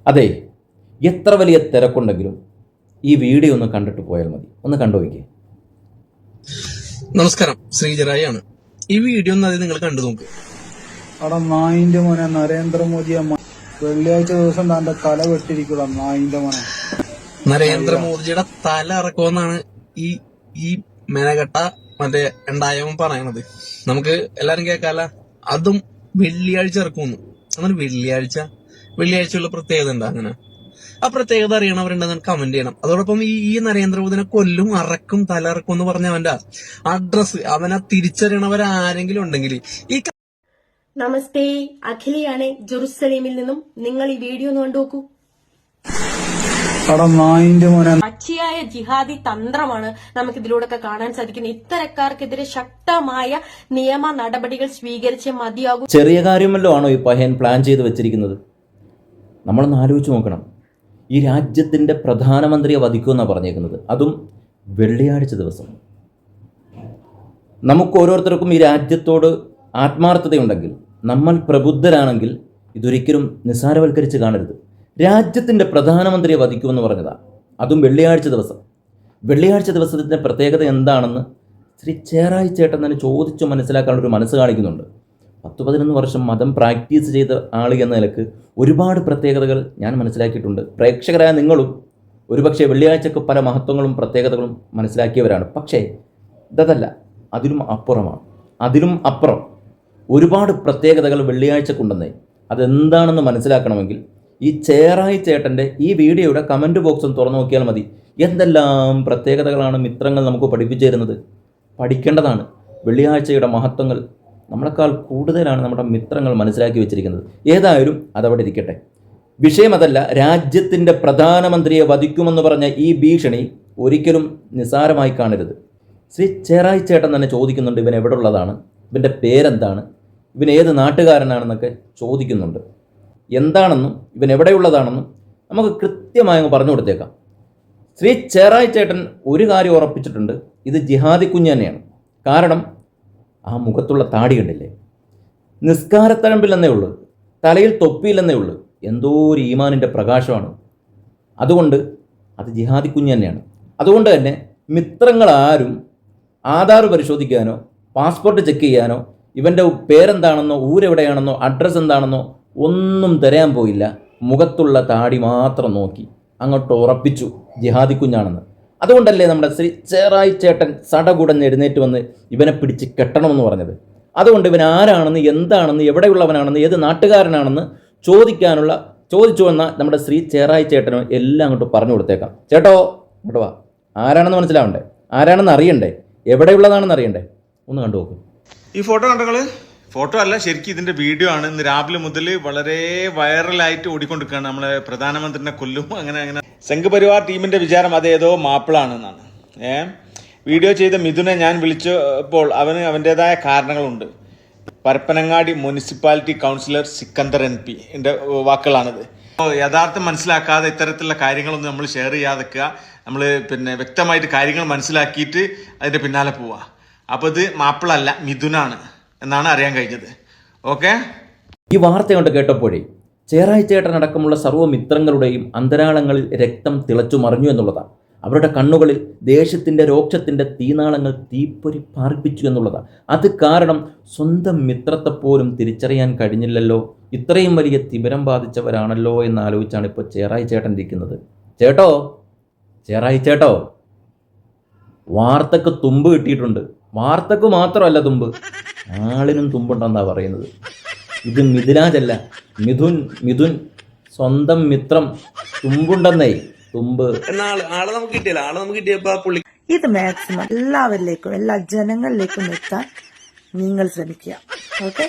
അതെ, എത്ര വലിയ തിരക്കുണ്ടെങ്കിലും ഈ വീഡിയോ ഒന്ന് കണ്ടിട്ട് പോയാൽ മതി. ഒന്ന് കണ്ടു നോക്കിയേ. നമസ്കാരം, ശ്രീജറായി ആണ്. ഈ വീഡിയോ ഒന്ന് അത് നിങ്ങൾ കണ്ടു നോക്ക്. അവിടെ നായിന്റെ മോനെ നരേന്ദ്രമോദിയെ വെള്ളിയാഴ്ച ദിവസം തന്റെ തല വെട്ടിരിക്കുക. നായിന്റെ മോനെ നരേന്ദ്രമോദിയുടെ തല ഇറക്കുമെന്നാണ് ഈ ഈ മെനകെട്ട മറ്റേ ഉണ്ടായവൻ പറയണത്. നമുക്ക് എല്ലാരും കേൾക്കാല. അതും വെള്ളിയാഴ്ച ഇറക്കുമെന്ന്. അങ്ങനെ വെള്ളിയാഴ്ചയുള്ള പ്രത്യേകത ഉണ്ട്. അങ്ങനെ ആ പ്രത്യേകത അറിയണവരുണ്ടെന്ന് കമന്റ് ചെയ്യണം. അതോടൊപ്പം ഈ നരേന്ദ്രമോദിനെ കൊല്ലും, അറക്കും, തല ഇറക്കും എന്ന് പറഞ്ഞ അവന്റെ അഡ്രസ്, അവനെ തിരിച്ചറിയണവരാരെങ്കിലും ഉണ്ടെങ്കിൽ ഈ നമസ്തേ, അഖിലയാണ് ജെറുസലേമിൽ നിന്നും. നിങ്ങൾ ഈ വീഡിയോ ഒന്ന് കണ്ടുനോക്കൂ. അവിടെ നായിന്റെ മോനെ പച്ചയായ ജിഹാദി തന്ത്രമാണ് നമുക്ക് ഇതിലൂടെ കാണാൻ സാധിക്കുന്നത്. ഇത്തരക്കാർക്കെതിരെ ശക്തമായ നിയമ നടപടികൾ സ്വീകരിച്ച് മതിയാകും. ചെറിയ കാര്യമല്ലോ ആണോ ഈ പഹയൻ പ്ലാൻ ചെയ്ത് വെച്ചിരിക്കുന്നത്? നമ്മളൊന്ന് ആലോചിച്ച് നോക്കണം. ഈ രാജ്യത്തിൻ്റെ പ്രധാനമന്ത്രിയെ വധിക്കുമെന്നാണ് പറഞ്ഞേക്കുന്നത്, അതും വെള്ളിയാഴ്ച ദിവസം. നമുക്ക് ഓരോരുത്തർക്കും ഈ രാജ്യത്തോട് ആത്മാർത്ഥതയുണ്ടെങ്കിൽ, നമ്മൾ പ്രബുദ്ധരാണെങ്കിൽ ഇതൊരിക്കലും നിസ്സാരവൽക്കരിച്ച് കാണരുത്. രാജ്യത്തിൻ്റെ പ്രധാനമന്ത്രിയെ വധിക്കുമെന്ന് പറഞ്ഞതാണ്, അതും വെള്ളിയാഴ്ച ദിവസം. വെള്ളിയാഴ്ച ദിവസത്തിൻ്റെ പ്രത്യേകത എന്താണെന്ന് ശ്രീ ചേറായി ചേട്ടൻ തന്നെ ചോദിച്ചു മനസ്സിലാക്കാനുള്ളൊരു മനസ്സ് കാണിക്കുന്നുണ്ട്. 10-11 വർഷം മതം പ്രാക്ടീസ് ചെയ്ത ആൾ എന്ന നിലക്ക് ഒരുപാട് പ്രത്യേകതകൾ ഞാൻ മനസ്സിലാക്കിയിട്ടുണ്ട്. പ്രേക്ഷകരായ നിങ്ങളും ഒരുപക്ഷെ വെള്ളിയാഴ്ചക്ക് പല മഹത്വങ്ങളും പ്രത്യേകതകളും മനസ്സിലാക്കിയവരാണ്. പക്ഷേ ഇതല്ല, അതിലും അപ്പുറമാണ്. അതിലും അപ്പുറം ഒരുപാട് പ്രത്യേകതകൾ വെള്ളിയാഴ്ചക്കുണ്ടെന്നേ. അതെന്താണെന്ന് മനസ്സിലാക്കണമെങ്കിൽ ഈ ചേറായി ചേട്ടൻ്റെ ഈ വീഡിയോയുടെ കമൻറ്റ് ബോക്സും തുറന്നു നോക്കിയാൽ മതി. എന്തെല്ലാം പ്രത്യേകതകളാണ് മിത്രങ്ങൾ നമുക്ക് പഠിപ്പിച്ചു തരുന്നത്. പഠിക്കേണ്ടതാണ്. വെള്ളിയാഴ്ചയുടെ മഹത്വങ്ങൾ നമ്മളെക്കാൾ കൂടുതലാണ് നമ്മുടെ മിത്രങ്ങൾ മനസ്സിലാക്കി വെച്ചിരിക്കുന്നത്. ഏതായാലും അതവിടെ ഇരിക്കട്ടെ. വിഷയം അതല്ല. രാജ്യത്തിൻ്റെ പ്രധാനമന്ത്രിയെ വധിക്കുമെന്ന് പറഞ്ഞ ഈ ഭീഷണി ഒരിക്കലും നിസ്സാരമായി കാണരുത്. ശ്രീ ചേറായി ചേട്ടൻ തന്നെ ചോദിക്കുന്നുണ്ട്, ഇവൻ എവിടെ ഉള്ളതാണ്, ഇവൻ്റെ പേരെന്താണ്, ഇവൻ ഏത് നാട്ടുകാരനാണെന്നൊക്കെ ചോദിക്കുന്നുണ്ട്. എന്താണെന്നും ഇവൻ എവിടെയുള്ളതാണെന്നും നമുക്ക് കൃത്യമായി അങ്ങ് പറഞ്ഞു കൊടുത്തേക്കാം. ശ്രീ ചേറായി ചേട്ടൻ ഒരു കാര്യം ഉറപ്പിച്ചിട്ടുണ്ട്, ഇത് ജിഹാദി കുഞ്ഞ് തന്നെയാണ്. കാരണം ആ മുഖത്തുള്ള താടി കണ്ടില്ലേ, നിസ്കാരത്തഴമ്പില്ലെന്നേ ഉള്ളൂ, തലയിൽ തൊപ്പിയില്ലെന്നേ ഉള്ളൂ, എന്തോ ഒരു ഈമാനിൻ്റെ പ്രകാശമാണ്. അതുകൊണ്ട് അത് ജിഹാദി കുഞ്ഞ് തന്നെയാണ്. അതുകൊണ്ട് തന്നെ മിത്രങ്ങളാരും ആധാർ പരിശോധിക്കാനോ പാസ്പോർട്ട് ചെക്ക് ചെയ്യാനോ ഇവൻ്റെ പേരെന്താണെന്നോ ഊരെവിടെയാണെന്നോ അഡ്രസ്സ് എന്താണെന്നോ ഒന്നും തരാൻ പോയില്ല. മുഖത്തുള്ള താടി മാത്രം നോക്കി അങ്ങോട്ട് ഉറപ്പിച്ചു ജിഹാദി കുഞ്ഞാണെന്ന്. അതുകൊണ്ടല്ലേ നമ്മുടെ ശ്രീ ചേറായി ചേട്ടൻ സടകുടഞ്ഞ് എഴുന്നേറ്റ് വന്ന് ഇവനെ പിടിച്ച് കെട്ടണമെന്ന് പറഞ്ഞത്. അതുകൊണ്ട് ഇവൻ ആരാണെന്ന്, എന്താണെന്ന്, എവിടെയുള്ളവനാണെന്ന്, ഏത് നാട്ടുകാരനാണെന്ന് ചോദിച്ചു വന്ന നമ്മുടെ ശ്രീ ചേറായി ചേട്ടന് എല്ലാം അങ്ങോട്ട് പറഞ്ഞു കൊടുത്തേക്കാം. ചേട്ടോ ഇങ്ങോട്ട് വാ, ആരാണെന്ന് മനസ്സിലാവണ്ടേ, ആരാണെന്ന് അറിയണ്ടേ, എവിടെയുള്ളതാണെന്ന് അറിയണ്ടേ, ഒന്ന് കണ്ടു നോക്കും. ഈ ഫോട്ടോ കണ്ടോള്. ഫോട്ടോ അല്ല, ശരിക്കും ഇതിന്റെ വീഡിയോ ആണ്. ഇന്ന് രാവിലെ മുതൽ വളരെ വൈറലായിട്ട് ഓടിക്കൊണ്ടിരിക്കുകയാണ്. നമ്മളെ പ്രധാനമന്ത്രിനെ കൊല്ലും അങ്ങനെ. സംഘപരിവാർ ടീമിന്റെ വിചാരം അതേതോ മാപ്പിളാണെന്നാണ്. വീഡിയോ ചെയ്ത മിഥുനെ ഞാൻ വിളിച്ചപ്പോൾ അവൻ്റെതായ കാരണങ്ങളുണ്ട്. Parappanangadi municipality councillor Sikandar MP വാക്കുകളാണിത്. യഥാർത്ഥം മനസ്സിലാക്കാതെ ഇത്തരത്തിലുള്ള കാര്യങ്ങളൊന്നും നമ്മൾ ഷെയർ ചെയ്യാതെക്കുക. നമ്മൾ വ്യക്തമായിട്ട് കാര്യങ്ങൾ മനസ്സിലാക്കിയിട്ട് അതിന്റെ പിന്നാലെ പോവുക. അപ്പോൾ ഇത് മാപ്പിളല്ല, മിഥുനാണ് എന്നാണ് അറിയാൻ കഴിഞ്ഞത്. ഓക്കെ, ഈ വാർത്ത കൊണ്ട് കേട്ടപ്പോഴേ ചേറായി ചേട്ടനടക്കമുള്ള സർവ്വമിത്രങ്ങളുടെയും അന്തരാളങ്ങളിൽ രക്തം തിളച്ചു മറിഞ്ഞു എന്നുള്ളതാണ്. അവരുടെ കണ്ണുകളിൽ ദേശത്തിൻ്റെ രോക്ഷത്തിൻ്റെ തീനാളങ്ങൾ തീപ്പൊരി പാർപ്പിച്ചു എന്നുള്ളതാണ്. അത് കാരണം സ്വന്തം മിത്രത്തെപ്പോലും തിരിച്ചറിയാൻ കഴിഞ്ഞില്ലല്ലോ. ഇത്രയും വലിയ തിമിരം ബാധിച്ചവരാണല്ലോ എന്നാലോചിച്ചാണ് ഇപ്പോൾ ചേറായി ചേട്ടൻ ഇരിക്കുന്നത്. ചേറായി ചേട്ടോ, വാർത്തക്ക് തുമ്പ് കിട്ടിയിട്ടുണ്ട്. വാർത്തക്ക് മാത്രമല്ല തുമ്പ്, ആളിനും തുമ്പുണ്ടെന്നാ പറയുന്നത്. ഇത് മിഥുനാജല്ല, മിഥുൻ സ്വന്തം മിത്രം തുമ്പുണ്ടെന്നേ, തുമ്പ്. ആളെ നമുക്ക് കിട്ടിയപ്പോ പുള്ളി ഇത് മാക്സിമം എല്ലാവരിലേക്കും, എല്ലാ ജനങ്ങളിലേക്കും എത്താൻ നിങ്ങൾ ശ്രമിക്കുക. ഓക്കെ.